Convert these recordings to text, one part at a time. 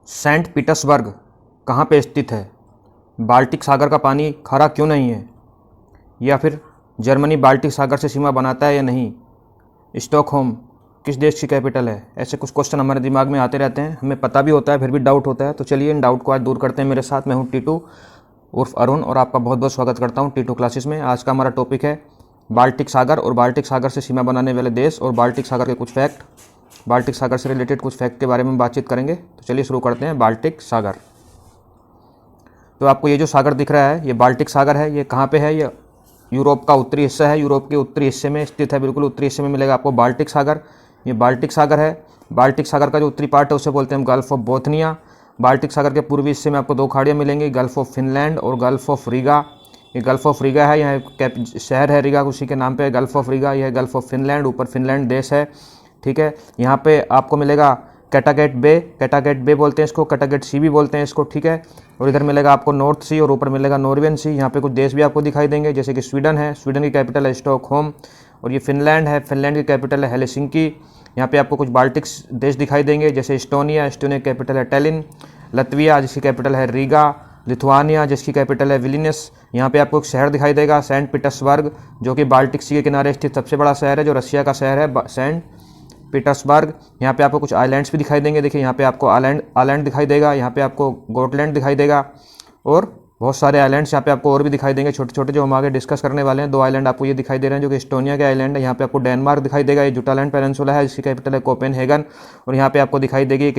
Saint Petersburg कहाँ पे स्थित है? बाल्टिक सागर का पानी खारा क्यों नहीं है? या फिर जर्मनी बाल्टिक सागर से सीमा बनाता है या नहीं? स्टॉकहोम किस देश की कैपिटल है? ऐसे कुछ क्वेश्चन हमारे दिमाग में आते रहते हैं, हमें पता भी होता है, फिर भी डाउट होता है। तो चलिए इन डाउट को आज दूर करते हैं। मेरे साथ मैं हूँ टीटू उर्फ अरुण और आपका बहुत बहुत स्वागत करता हूँ टीटू क्लासेस में। आज का हमारा टॉपिक है बाल्टिक सागर और बाल्टिक सागर से सीमा बनाने वाले देश और बाल्टिक सागर के कुछ फैक्ट, बाल्टिक सागर से रिलेटेड कुछ फैक्ट के बारे में बातचीत करेंगे। तो चलिए शुरू करते हैं। बाल्टिक सागर, तो आपको ये जो सागर दिख रहा है ये बाल्टिक सागर है। ये कहाँ पे है? ये यूरोप का उत्तरी हिस्सा है, यूरोप के उत्तरी हिस्से में स्थित है, बिल्कुल उत्तरी हिस्से में मिलेगा आपको बाल्टिक सागर। ये बाल्टिक सागर है। बाल्टिक सागर का जो उत्तरी पार्ट है उसे बोलते हैं गल्फ ऑफ बोथनिया। बाल्टिक सागर के पूर्वी हिस्से में आपको दो खाड़ियाँ मिलेंगी, गल्फ ऑफ फिनलैंड और गल्फ ऑफ रीगा। ये गल्फ ऑफ रीगा है, यहाँ शहर है रीगा, उसी के नाम पे गल्फ ऑफ रीगा। यह गल्फ ऑफ फिनलैंड, ऊपर फिनलैंड देश है, ठीक है। यहाँ पे आपको मिलेगा कैटागेट बे, कैटागेट बे बोलते हैं इसको, कैटागेट सी भी बोलते हैं इसको, ठीक है। और इधर मिलेगा आपको नॉर्थ सी और ऊपर मिलेगा नॉर्वेन सी। यहाँ पे कुछ देश भी आपको दिखाई देंगे, जैसे कि स्वीडन है, स्वीडन की कैपिटल है स्टॉकहोम। और ये फिनलैंड है, फिनलैंड की कैपिटल है हेलसिंकी। यहाँ पे आपको कुछ बाल्टिक देश दिखाई देंगे, जैसे एस्टोनिया, एस्टोनिया की कैपिटल है टैलिन। लत्विया जिसकी कैपिटल है रीगा। लिथुआनिया जिसकी कैपिटल है विलिनियस। यहाँ पे आपको एक शहर दिखाई देगा सेंट पीटर्सबर्ग, जो कि बाल्टिक सी के किनारे स्थित सबसे बड़ा शहर है, जो रशिया का शहर है सेंट पीटर्सबर्ग। यहाँ पे आपको कुछ आइलैंड्स भी दिखाई देंगे, देखिए यहाँ पे आपको आइलैंड दिखाई देगा, यहाँ पे आपको गोटलैंड दिखाई देगा और बहुत सारे आइलैंड्स यहाँ पे आपको और भी दिखाई देंगे छोटे छोटे, जो हम आगे डिस्कस करने वाले हैं। दो आइलैंड आपको ये दिखाई दे रहे हैं जो कि एस्टोनिया के आइलैंड है। यहाँ पे आपको डेनमार्क दिखाई देगा, ये जुटालैंड पेनिनसुला है जिसकी कैपिटल है कोपेनहेगन। और यहाँ पे आपको दिखाई देगी एक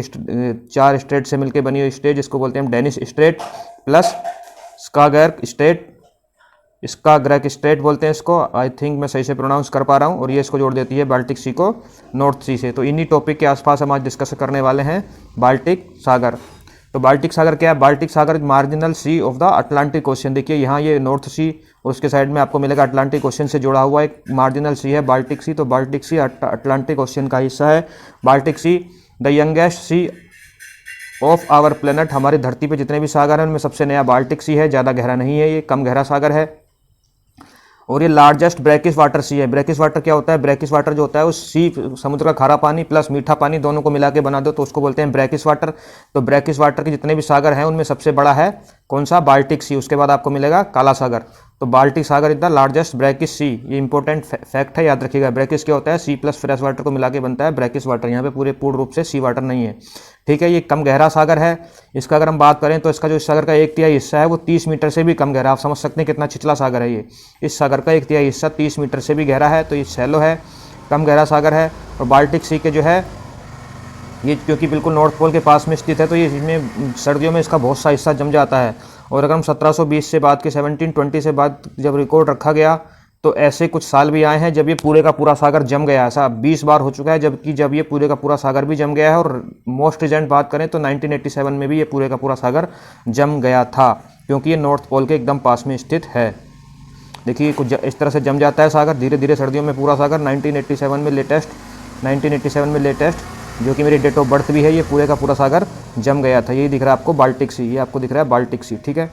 4 स्टेट से मिलकर बनी हुई स्टेट, जिसको बोलते हैं डेनिश स्टेट प्लस स्कागर्क स्टेट, इसका ग्रेक स्टेट बोलते हैं इसको। आई थिंक मैं सही से प्रोनाउंस कर पा रहा हूँ। और ये इसको जोड़ देती है बाल्टिक सी को नॉर्थ सी से। तो इन्हीं टॉपिक के आसपास हम आज डिस्कस करने वाले हैं बाल्टिक सागर। तो बाल्टिक सागर क्या है? बाल्टिक सागर marginal sea of the Atlantic Ocean. देखिए यहाँ ये नॉर्थ सी और उसके साइड में आपको मिलेगा अटलांटिक ओशन से जुड़ा हुआ एक मार्जिनल सी है बाल्टिक सी। तो बाल्टिक सी अटलांटिक ओशन का हिस्सा है। Baltic Sea the youngest sea of our planet. हमारी धरती पे जितने भी सागर हैं उनमें सबसे नया बाल्टिक सी है, ज़्यादा गहरा नहीं है, ये कम गहरा सागर है। और ये लार्जेस्ट ब्रैकिश वाटर सी है। ब्रैकिश वाटर क्या होता है? ब्रैकिश वाटर जो होता है वो सी, समुद्र का खारा पानी प्लस मीठा पानी दोनों को मिला के बना दो तो उसको बोलते हैं ब्रैकिश वाटर। तो ब्रैकिश वाटर के जितने भी सागर हैं उनमें सबसे बड़ा है कौन सा? Baltic sea. उसके बाद आपको मिलेगा काला सागर। तो बाल्टिक सागर is the largest brackish sea. ये इंपॉर्टेंट फैक्ट है, याद रखिएगा। ब्रैकिश क्या होता है? सी प्लस फ्रेश वाटर को मिला के बनता है ब्रैकिश वाटर। यहाँ पे पूर्ण रूप से सी वाटर नहीं है, ठीक है। ये कम गहरा सागर है। इसका अगर हम बात करें तो इसका जो इस सागर का 1/3 हिस्सा है वो 30 मीटर से भी कम गहरा। आप समझ सकते हैं कितना छिछला सागर है ये। इस सागर का 1/3 हिस्सा 30 मीटर से भी गहरा है, तो ये शैलो है, कम गहरा सागर है। और बाल्टिक सी के जो है ये क्योंकि बिल्कुल नॉर्थ पोल के पास में स्थित है तो ये इसमें सर्दियों में इसका बहुत सा हिस्सा जम जाता है। और अगर हम 1720 से बाद के 1720 से बाद जब रिकॉर्ड रखा गया तो ऐसे कुछ साल भी आए हैं जब ये पूरे का पूरा सागर जम गया। ऐसा 20 बार हो चुका है जबकि जब ये पूरे का पूरा सागर भी जम गया है। और मोस्ट रिसेंट बात करें तो 1987 में भी ये पूरे का पूरा सागर जम गया था, क्योंकि ये नॉर्थ पोल के एकदम पास में स्थित है। देखिए कुछ इस तरह से जम जाता है सागर धीरे धीरे सर्दियों में पूरा सागर। 1987 में लेटेस्ट जो कि मेरी डेट ऑफ बर्थ भी है, ये पूरे का पूरा सागर जम गया था। यही दिख रहा है आपको बाल्टिक सी, ये आपको दिख रहा है बाल्टिक सी, ठीक है।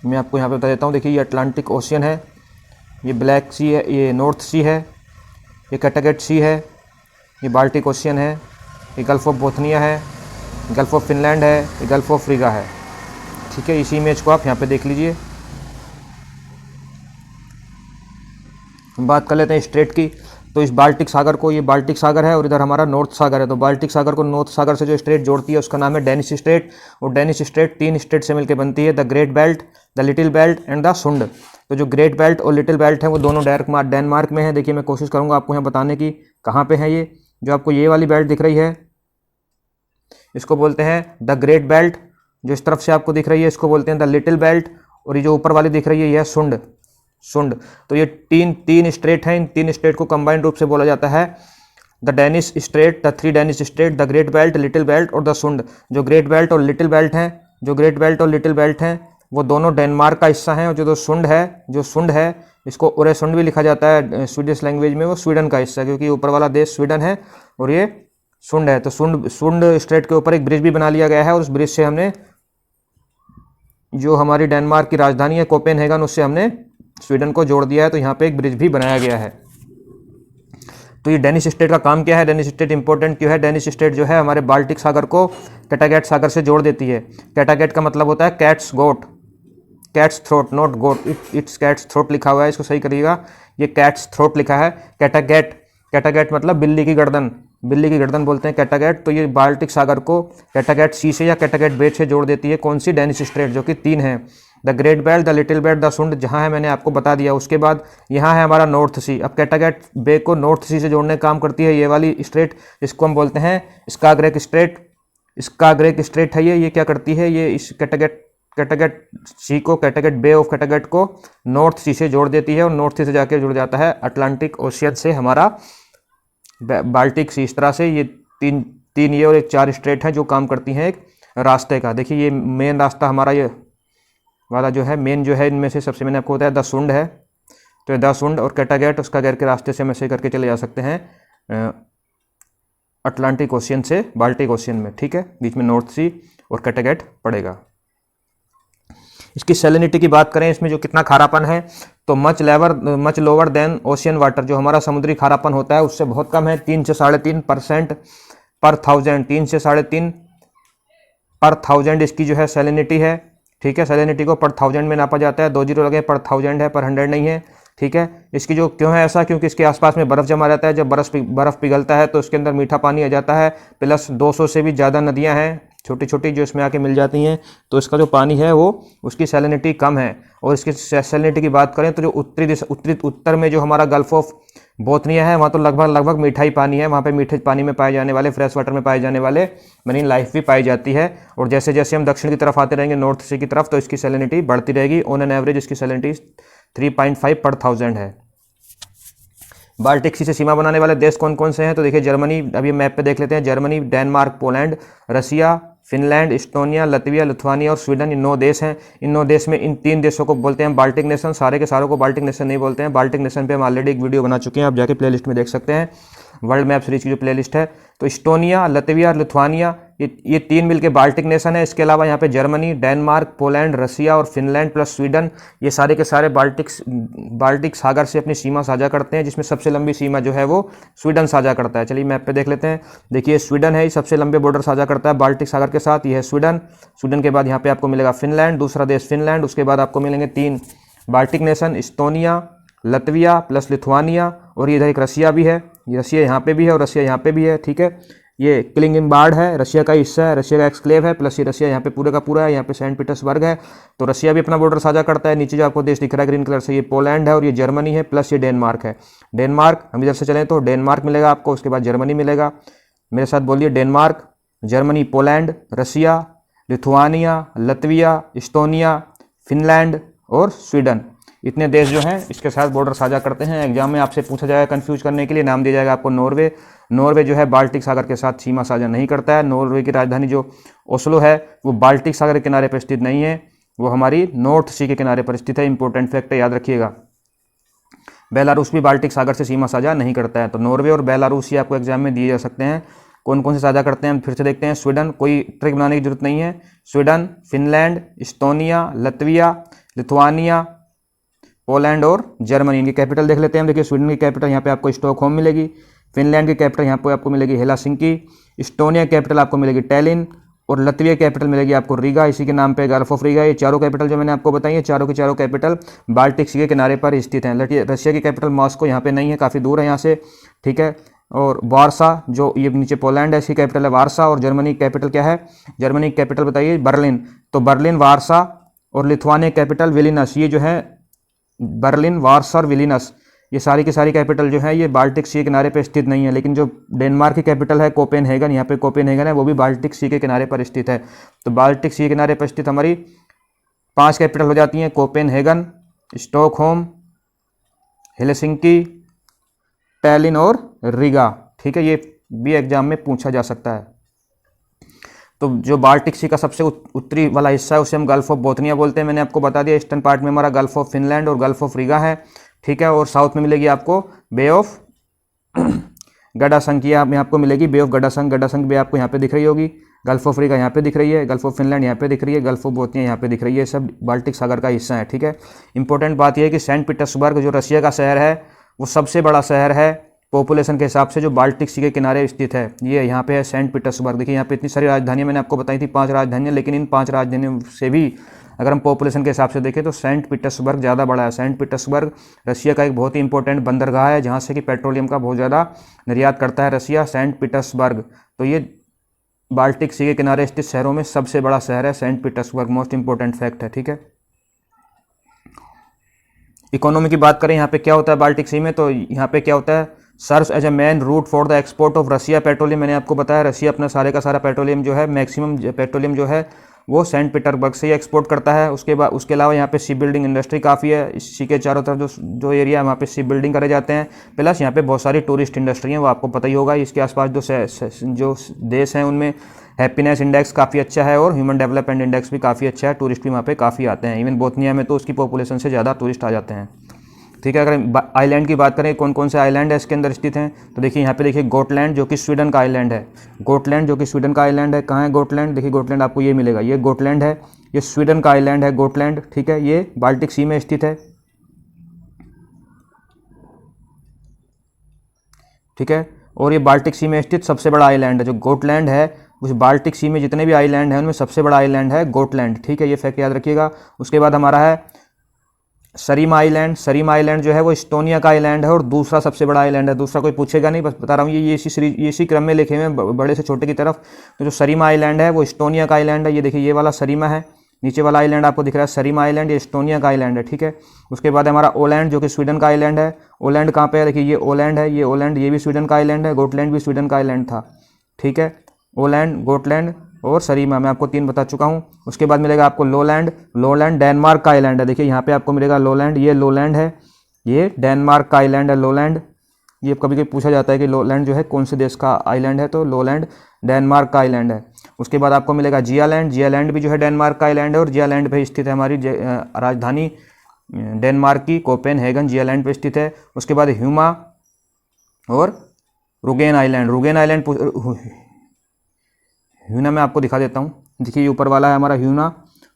मैं आपको यहाँ पे बता देता हूँ। देखिए ये अटलांटिक ओशियन है, ये ब्लैक सी है, ये नॉर्थ सी है, ये कैटागेट सी है, ये बाल्टिक ओशियन है, ये गल्फ ऑफ बोथनिया है, गल्फ ऑफ फिनलैंड है, ये गल्फ ऑफ रीगा है, ठीक है। इसी इमेज को आप यहाँ पे देख लीजिए। हम बात कर लेते हैं स्ट्रेट की। तो इस बाल्टिक सागर को, ये बाल्टिक सागर है और इधर हमारा नॉर्थ सागर है। तो बाल्टिक सागर को नॉर्थ सागर से जो स्ट्रेट जोड़ती है उसका नाम है डेनिश स्ट्रेट। और डेनिश स्ट्रेट 3 स्टेट से मिलकर बनती है, the great belt, the little belt and the सुंड। तो जो ग्रेट बेल्ट और लिटिल बेल्ट है वो दोनों डेनमार्क में है। देखिए मैं कोशिश करूँगा आपको यहाँ बताने की कहाँ पे है ये। जो आपको ये वाली बेल्ट दिख रही है इसको बोलते हैं द ग्रेट बेल्ट, जो इस तरफ से आपको दिख रही है इसको बोलते हैं द लिटिल बेल्ट, और ये जो ऊपर वाली दिख रही है यह सुंड। तो ये तीन स्टेट हैं। इन 3 स्टेट को कंबाइंड रूप से बोला जाता है the Danish state, the 3 Danish state, the great belt, little belt और द सुंड। जो ग्रेट बेल्ट और लिटिल बेल्ट हैं वो दोनों डेनमार्क का हिस्सा हैं। और जो सुंड है इसको ओरेसुंड भी लिखा जाता है स्वीडिश लैंग्वेज में, वो स्वीडन का हिस्सा है, क्योंकि ऊपर वाला देश स्वीडन है और ये सुंड है। तो सुंड स्टेट के ऊपर एक ब्रिज भी बना लिया गया है और उस ब्रिज से हमने जो हमारी डेनमार्क की राजधानी है कोपेनहेगन, उससे हमने स्वीडन को जोड़ दिया है। तो यहाँ पे एक ब्रिज भी बनाया गया है, तो ये डेनिश स्ट्रेट का काम क्या है, डेनिश स्ट्रेट इंपॉर्टेंट क्यों है? डेनिश स्ट्रेट जो है हमारे बाल्टिक सागर को कैटागेट सागर से जोड़ देती है। कैटागेट का मतलब होता है cat's goat, cat's throat, not goat, it's cat's throat लिखा हुआ है, इसको सही करिएगा, ये कैट्स थ्रोट लिखा है। कैटागेट, कैटागेट मतलब बिल्ली की गर्दन, बिल्ली की गर्दन बोलते हैं कैटागेट। तो ये बाल्टिक सागर को कैटागेट सी से या कैटागेट बे से जोड़ देती है। कौन सी? डेनिश स्ट्रेट, जो कि 3 है, the great belt, the little belt, the सुंड, जहाँ है मैंने आपको बता दिया। उसके बाद यहाँ है हमारा नॉर्थ सी। अब कैटागेट बे को नॉर्थ सी से जोड़ने का काम करती है ये वाली स्ट्रेट, इसको हम बोलते हैं स्काग्रेक स्ट्रेट। स्काग्रेक स्ट्रेट है ये क्या करती है? ये इस कैटागेट सी को, कैटागेट बे ऑफ कैटागेट को नॉर्थ सी से जोड़ देती है और नॉर्थ सी से जाकर जुड़ जाता है अटलांटिक ओशियन से हमारा बाल्टिक सी। इस तरह से ये तीन ये और एक 4 स्ट्रेट हैं जो काम करती हैं एक रास्ते का। देखिए ये मेन रास्ता हमारा ये वाला जो है, मेन जो है इनमें से सबसे मैंने आपको बताया द सुंड है। तो ये द सुंड और कैटागेट उसका गैर के रास्ते से हम ऐसे करके चले जा सकते हैं अटलांटिक ओशियन से बाल्टिक ओशियन में, ठीक है। बीच में नॉर्थ सी और कैटागेट पड़ेगा। इसकी सैलिनिटी की बात करें, इसमें जो कितना खारापन है, तो much lower than ocean water, जो हमारा समुद्री खारापन होता है उससे बहुत कम है, 3 से 3.5% पर 1000, 3 से 3.5 पर 1000 इसकी जो है सैलिनिटी है, ठीक है। सैलिनिटी को पर 1000 में नापा जाता है, 2 जीरो लगे, पर 1000 है, पर 100 नहीं है, ठीक है। इसकी जो क्यों है ऐसा, क्योंकि इसके आसपास में बर्फ़ जमा रहता है, जब बर्फ़ पिघलता है तो इसके अंदर मीठा पानी आ जाता है, प्लस 200 से भी ज़्यादा नदियाँ हैं छोटी छोटी जो इसमें आके मिल जाती हैं, तो इसका जो पानी है वो उसकी सैलिनिटी कम है। और इसकी सैलिनिटी की बात करें तो जो उत्तर में जो हमारा गल्फ ऑफ बोथनिया है वहाँ तो लगभग मीठा ही पानी है, वहाँ पे मीठे पानी में पाए जाने वाले, फ्रेश वाटर में पाए जाने वाले मरीन लाइफ भी पाई जाती है। और जैसे जैसे हम दक्षिण की तरफ आते रहेंगे, नॉर्थ सी की तरफ, तो इसकी सैलिनिटी बढ़ती रहेगी। ऑन एन एवरेज इसकी सैलिनिटी 3.5 पर 1000 है। बाल्टिक सी से सीमा बनाने वाले देश कौन कौन से हैं, तो देखिए जर्मनी, अभी मैप पे देख लेते हैं, जर्मनी, डेनमार्क, पोलैंड, रसिया, फिनलैंड, इस्टोनिया, लतविया, लिथुआनिया और स्वीडन, ये 9 देश हैं। इन 9 देश में इन 3 देशों को बोलते हैं बाल्टिक नेशन। सारे के सारों को बाल्टिक नेशन नहीं बोलते हैं। बाल्टिक नेशन पे हम ऑलरेडी एक वीडियो बना चुके हैं, आप जाके प्लेलिस्ट में देख सकते हैं, वर्ल्ड मैप सीरीज की जो प्लेलिस्ट है। तो इस्टोनिया, लतविया, लिथुआनिया, ये 3 मिलके बाल्टिक नेशन है। इसके अलावा यहाँ पे जर्मनी, डेनमार्क, पोलैंड, रसिया और फिनलैंड प्लस स्वीडन, ये सारे के सारे बाल्टिक सागर से अपनी सीमा साझा करते हैं, जिसमें सबसे लंबी सीमा जो है वो स्वीडन साझा करता है। चलिए मैप पे देख लेते हैं। देखिए स्वीडन है, ये सबसे लंबे बॉर्डर साझा करता है बाल्टिक सागर के साथ, ये है स्वीडन। स्वीडन के बाद यहाँ पे आपको मिलेगा फिनलैंड, दूसरा देश फिनलैंड। उसके बाद आपको मिलेंगे 3 Baltic nation, Estonia, लतविया plus Lithuania, और इधर एक रसिया भी है, ये रसिया यहाँ पे भी है और रसिया यहाँ पे भी है, ठीक है। ये क्लिंगनबार्ड है, रसिया का हिस्सा है, रसिया का एक्सक्लेव है, प्लस ये रसिया यहाँ पे पूरे का पूरा है, यहाँ पे सेंट पीटर्सबर्ग है, तो रसिया भी अपना बॉर्डर साझा करता है। नीचे जो आपको देश दिख रहा है ग्रीन कलर से, ये पोलैंड है और ये जर्मनी है, प्लस ये डेनमार्क है। डेनमार्क, हम इधर से चलें तो डेनमार्क मिलेगा आपको, उसके बाद जर्मनी मिलेगा। मेरे साथ बोलिए, डेनमार्क, जर्मनी, पोलैंड, रसिया, लिथुआनिया, लतविया, इस्टोनिया, फिनलैंड और स्वीडन, इतने देश जो हैं इसके साथ बॉर्डर साझा करते हैं। एग्जाम में आपसे पूछा जाएगा कंफ्यूज करने के लिए, नाम दिया जाएगा आपको नॉर्वे। नॉर्वे जो है बाल्टिक सागर के साथ सीमा साझा नहीं करता है। नॉर्वे की राजधानी जो ओस्लो है वो बाल्टिक सागर के किनारे पर स्थित नहीं है, वो हमारी नॉर्थ सी के किनारे पर स्थित है। इंपॉर्टेंट फैक्ट है, याद रखिएगा। बेलारूस भी बाल्टिक सागर से सीमा साझा नहीं करता है। तो नॉर्वे और बेलारूस ही आपको एग्जाम में दिए जा सकते हैं। कौन कौन से साझा करते हैं हम फिर से देखते हैं। स्वीडन, कोई ट्रिक बनाने की जरूरत नहीं है। Sweden, Finland, Estonia, लतविया, Lithuania, Poland और जर्मनी, इनकी कैपिटल देख लेते हैं। देखिए स्वीडन की कैपिटल यहाँ पे आपको स्टॉकहोम मिलेगी, फिनलैंड की कैपिटल यहाँ पे आपको मिलेगी हेलसिंकी, इस्टोनिया कैपिटल आपको मिलेगी टैलिन और लतविया कैपिटल मिलेगी आपको रीगा, इसी के नाम पे गल्फ ऑफ रीगा। ये चारों कैपिटल जो मैंने आपको बताई है, चारों की चारों कैपिटल बाल्टिक सी के किनारे पर स्थित हैं। रशिया की कैपिटल मॉस्को यहाँ पे नहीं है, काफ़ी दूर है यहाँ से, ठीक है। और वारसा, जो ये नीचे पोलैंड है, इसकी कैपिटल है वारसा। और जर्मनी की कैपिटल क्या है, जर्मनी की कैपिटल बताइए, बर्लिन। तो बर्लिन, वारसा और लिथुआनिया कैपिटल विलिनस, ये जो है बर्लिन, वारसा और विलिनस, ये सारी की सारी कैपिटल जो है ये बाल्टिक सी के किनारे पर स्थित नहीं है। लेकिन जो डेनमार्क की कैपिटल है कोपेनहेगन, यहाँ पे कोपेनहेगन है, वो भी बाल्टिक सी के किनारे पर स्थित है। तो बाल्टिक सी के किनारे पर स्थित हमारी 5 कैपिटल हो जाती हैं, कोपेनहेगन, स्टॉकहोम, हेलसिंकी, टैलिन और रीगा, ठीक है। ये भी एग्जाम में पूछा जा सकता है। तो जो बाल्टिक सी का सबसे उत्तरी वाला हिस्सा है उसे हम गल्फ ऑफ बोथनिया बोलते हैं, मैंने आपको बता दिया। ईस्टर्न पार्ट में हमारा गल्फ ऑफ फिनलैंड और गल्फ ऑफ रीगा है, ठीक है। और साउथ में मिलेगी आपको बे ऑफ गडासंक, यहाँ आपको मिलेगी बे ऑफ गडासंक। गडासंक बे आपको यहाँ पे दिख रही होगी, गल्फ ऑफ रीगा यहाँ पे दिख रही है, गल्फ ऑफ फिनलैंड यहाँ पे दिख रही है, गल्फ ऑफ बोथनिया यहाँ पे दिख रही है, सब बाल्टिक सागर का हिस्सा है, ठीक है। इंपॉर्टेंट बात यह है कि सेंट पीटर्सबर्ग जो रशिया का शहर है वो सबसे बड़ा शहर है पॉपुलेशन के हिसाब से जो बाल्टिक सी के किनारे स्थित है। ये यहाँ पे है सेंट पीटर्सबर्ग। देखिए यहाँ पे इतनी सारी राजधानियाँ मैंने आपको बताई थी, 5 राजधानियाँ, लेकिन इन 5 राजधानियों से भी अगर हम पॉपुलेशन के हिसाब से देखें तो सेंट पीटर्सबर्ग ज़्यादा बड़ा है। सेंट पीटर्सबर्ग रशिया का एक बहुत ही इंपॉर्टेंट बंदरगाह है, जहाँ से कि पेट्रोलियम का बहुत ज़्यादा निर्यात करता है रशिया, सेंट पीटर्सबर्ग। तो ये बाल्टिक सी के किनारे स्थित शहरों में सबसे बड़ा शहर है saint Petersburg. Most important fact है, ठीक है। इकोनॉमी की बात करें यहाँ पे क्या होता है बाल्टिक सी में, तो यहाँ पे क्या होता है, serves as a main route for the export of Russia petroleum. मैंने आपको बताया रशिया अपना सारे का सारा पेट्रोलियम जो है, मैक्सिमम पेट्रोलियम जो है वो सेंट पीटर्सबर्ग से ही एक्सपोर्ट करता है। उसके अलावा यहाँ पे शिप बिल्डिंग इंडस्ट्री काफ़ी है। इसी के चारों तरफ जो एरिया है वहाँ पे शिप बिल्डिंग करे जाते हैं। प्लस यहाँ पे बहुत सारी टूरिस्ट इंडस्ट्री हैं, वो आपको पता ही होगा। इसके आसपास जो देश हैं उनमें हैप्पीनेस इंडेक्स काफ़ी अच्छा है और ह्यूमन डेवलपमेंट इंडेक्स भी काफ़ी अच्छा है। टूरिस्ट भी वहाँ पे काफ़ी आते हैं। इवन बोथनिया में तो उसकी पॉपुलेशन से ज़्यादा टूरिस्ट आ जाते हैं, ठीक है। अगर आइलैंड की बात करें कौन कौन से आइलैंड है इसके अंदर स्थित हैं, तो देखिए यहाँ पे देखिए गोटलैंड जो कि स्वीडन का आइलैंड है। गोटलैंड जो कि स्वीडन का आइलैंड है। कहाँ है गोटलैंड, देखिए गोटलैंड आपको ये मिलेगा, ये गोटलैंड है, ये स्वीडन का आइलैंड है गोटलैंड, ठीक है। ये बाल्टिक सी में स्थित है, ठीक है। और ये बाल्टिक सी में स्थित सबसे बड़ा आइलैंड है जो गोटलैंड है। उस बाल्टिक सी में जितने भी आइलैंड हैं उनमें सबसे बड़ा आइलैंड है गोटलैंड, ठीक है। ये फैक्ट याद रखिएगा। उसके बाद हमारा है सरीमा आइलैंड। सरीमा आइलैंड जो है वो इस्टोनिया का आइलैंड है और दूसरा सबसे बड़ा आइलैंड है। दूसरा कोई पूछेगा नहीं, बस बता रहा हूँ, ये इसी क्रम में लिखे हुए हैं बड़े से छोटे की तरफ। तो जो सरीमा आइलैंड है वो इस्टोनिया का आइलैंड है। ये देखिए ये वाला सरीमा है, नीचे वाला आइलैंड आपको दिख रहा है सरीमा आइलैंड, ये इस्टोनिया का आइलैंड है, ठीक है। उसके बाद हमारा ओलैंड जो कि स्वीडन का आइलैंड है। ओलैंड कहाँ पे है, देखिए ये ओलैंड है, ये ओलैंड, ये भी स्वीडन का आइलैंड है। गोटलैंड भी स्वीडन का आइलैंड था, ठीक है। ओलैंड, गोटलैंड और सरीमा, मैं आपको 3 बता चुका हूँ। उसके बाद मिलेगा आपको लोलैंड। लोलैंड डेनमार्क का आइलैंड है। देखिए यहाँ पे आपको मिलेगा लोलैंड, ये लोलैंड है, ये डेनमार्क का आइलैंड है लोलैंड। ये कभी कभी पूछा जाता है कि लोलैंड जो है कौन से देश का आइलैंड है, तो लोलैंड डेनमार्क का आइलैंड है। उसके बाद आपको मिलेगा जियालैंड। जियालैंड भी जो है डेनमार्क का आइलैंड है और जियालैंड पे स्थित है हमारी राजधानी डेनमार्क की कोपेनहेगन, जियालैंड पे स्थित है। उसके बाद ह्यूमा और रुगेन आइलैंड। रुगेन आइलैंड ह्यूना मैं आपको दिखा देता हूँ। देखिए ये ऊपर वाला है हमारा ह्यूना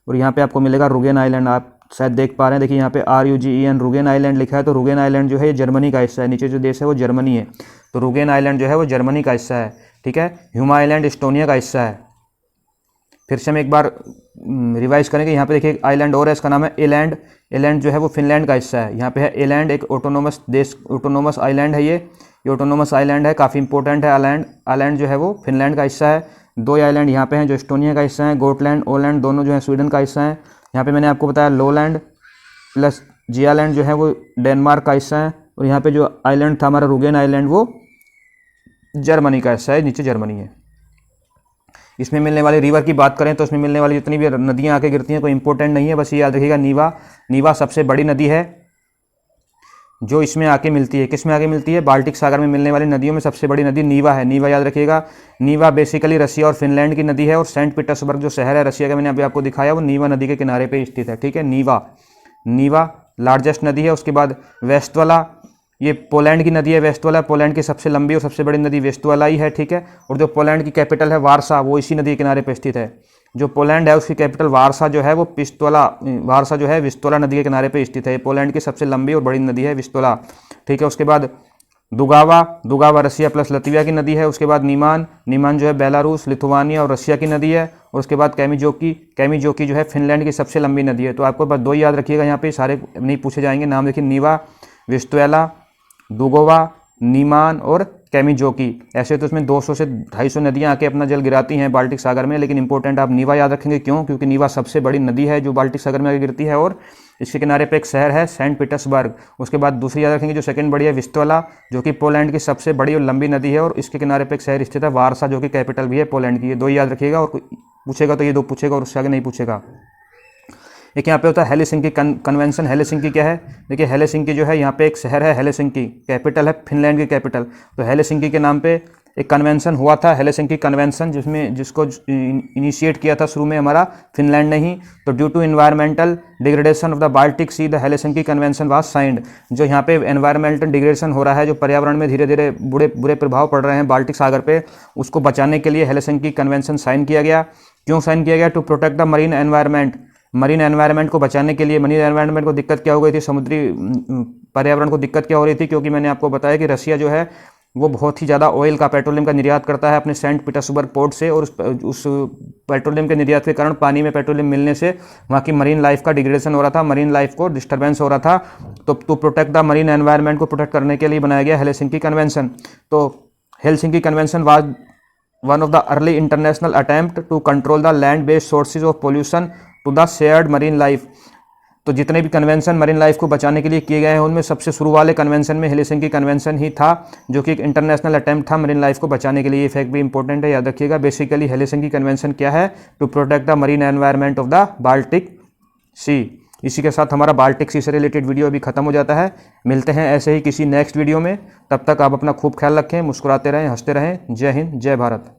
और यहाँ पे आपको मिलेगा रुगेन आइलैंड। आप शायद देख पा रहे हैं, देखिए यहाँ पे RUGEN रुगेन आइलैंड लिखा है। तो रुगेन आइलैंड जो है ये जर्मनी का हिस्सा है। नीचे जो देश है वो जर्मनी है, तो रुगेन आइलैंड जो है वो जर्मनी का हिस्सा है, ठीक है। ह्यूमा आइलैंड इस्टोनिया का हिस्सा है। फिर से हम एक बार रिवाइज करेंगे। यहाँ पे देखिए आइलैंड और है, इसका नाम है एलैंड। एलैंड जो है वो फिनलैंड का हिस्सा है। यहाँ पे है एलैंड, एक ऑटोनोमस देश, ऑटोनोमस आइलैंड है ये ऑटोनोमस आइलैंड है, काफ़ी इंपॉर्टेंट है। आइलैंड जो है वो फिनलैंड का हिस्सा है। 2 आइलैंड यहाँ पे हैं जो इस्टोनिया का हिस्सा है। गोटलैंड, ओलैंड दोनों जो है स्वीडन का हिस्सा है। यहाँ पे मैंने आपको बताया लोलैंड प्लस जियालैंड जो है वो डेनमार्क का हिस्सा है और यहाँ पे जो आइलैंड था हमारा रुगेन आइलैंड वो जर्मनी का हिस्सा है, नीचे जर्मनी है। इसमें मिलने वाली रिवर की बात करें तो इसमें मिलने वाली जितनी भी नदियाँ आके गिरती हैं कोई इंपॉर्टेंट नहीं है, बस ये याद रखिएगा नीवा सबसे बड़ी नदी है जो इसमें आके मिलती है। किस में आके मिलती है, बाल्टिक सागर में मिलने वाली नदियों में सबसे बड़ी नदी नीवा है। नीवा याद रखिएगा। नीवा बेसिकली रशिया और फिनलैंड की नदी है और सेंट पीटर्सबर्ग जो शहर है रशिया का, मैंने अभी आपको दिखाया, वो नीवा नदी के किनारे पे स्थित है, ठीक है। नीवा लार्जेस्ट नदी है। उसके बाद वेस्टवाला, ये पोलैंड की नदी है वेस्टवाला। पोलैंड की सबसे लंबी और सबसे बड़ी नदी वेस्टवाला ही है, ठीक है। और जो पोलैंड की कैपिटल है वारसा, वो इसी नदी के किनारे पे स्थित है। जो पोलैंड है उसकी कैपिटल वारसा जो है वो वारसा जो है विस्तोला नदी के किनारे पे स्थित है। पोलैंड की सबसे लंबी और बड़ी नदी है विस्तोला, ठीक है। उसके बाद दुगावा रशिया प्लस लतविया की नदी है। उसके बाद नीमान जो है बेलारूस, लिथुआनिया और रशिया की नदी है। और उसके बाद कैमिजोकी जो है फिनलैंड की सबसे लंबी नदी है। तो आपको बस 2 याद रखिएगा, यहाँ पे सारे नहीं पूछे जाएंगे नाम। देखिए नीवा, विस्तोला, दुगोवा, नीमान और कैमिजोकी। ऐसे तो इसमें 200 से 250 नदियां आके अपना जल गिराती हैं बाल्टिक सागर में, लेकिन इंपॉर्टेंट आप नीवा याद रखेंगे। क्यों? क्योंकि नीवा सबसे बड़ी नदी है जो बाल्टिक सागर में आके गिरती है और इसके किनारे पे एक शहर है सेंट पीटर्सबर्ग। उसके बाद दूसरी याद रखेंगे जो सेकंड बड़ी है विस्तोला, जो कि पोलैंड की सबसे बड़ी और लंबी नदी है और इसके किनारे पे एक शहर स्थित है वारसा, जो कि कैपिटल भी है पोलैंड की। ये 2 याद रखिएगा और पूछेगा तो ये 2 पूछेगा और उससे आगे नहीं पूछेगा। एक यहाँ पे होता है हेलसिंकी कन्वेंशन। हेलसिंकी क्या है, देखिए हेलसिंकी जो है यहाँ पे एक शहर है हेलसिंकी, कैपिटल है फिनलैंड की कैपिटल। तो हेलसिंकी के नाम पे एक कन्वेंशन हुआ था, हेलसिंकी कन्वेंशन, जिसको इनिशिएट किया था शुरू में हमारा फिनलैंड ने ही। तो due to environmental degradation of the Baltic Sea the Helsinki Convention was signed. जो यहाँ पे एनवायरमेंटल डिग्रेडेशन हो रहा है, जो पर्यावरण में धीरे धीरे बुरे प्रभाव पड़ रहे हैं बाल्टिक सागर पे, उसको बचाने के लिए हेलसिंकी कन्वेंशन साइन किया गया। क्यों साइन किया गया? To protect the marine environment marine environment को बचाने के लिए, मरीन एनवायरनमेंट को दिक्कत क्या हो गई थी, समुद्री पर्यावरण को दिक्कत क्या हो रही थी, क्योंकि मैंने आपको बताया कि रसिया जो है वो बहुत ही ज़्यादा ऑयल का, पेट्रोलियम का निर्यात करता है अपने सेंट पीटर्सबर्ग पोर्ट से, और उस पेट्रोलियम के निर्यात के कारण पानी में पेट्रोलियम मिलने से वहाँ की मरीन लाइफ का डिग्रेडेशन हो रहा था, मरीन लाइफ को डिस्टर्बेंस हो रहा था। तो to protect the marine environment को प्रोटेक्ट करने के लिए बनाया गया हेलसिंकी कन्वेंशन। तो Helsinki Convention was one of the early international attempt to control the land based sources of pollution to the shared marine life. तो जितने भी कन्वेंशन मरीन लाइफ को बचाने के लिए किए गए हैं उनमें सबसे शुरू वाले कन्वेंशन में हेलसिंकी कन्वेंशन ही था, जो कि एक इंटरनेशनल अटेम्प्ट था मरीन लाइफ को बचाने के लिए। ये फैक्ट भी इंपॉर्टेंट है, याद रखिएगा। बेसिकली हेलसिंकी कन्वेंशन क्या है, to protect the marine environment of the Baltic sea. इसी के साथ हमारा बाल्टिक सी से रिलेटेड वीडियो अभी खत्म हो जाता है। मिलते हैं ऐसे ही किसी नेक्स्ट वीडियो में, तब तक आप अपना खूब ख्याल रखें, मुस्कुराते रहें, हंसते रहें। जय हिंद, जय भारत।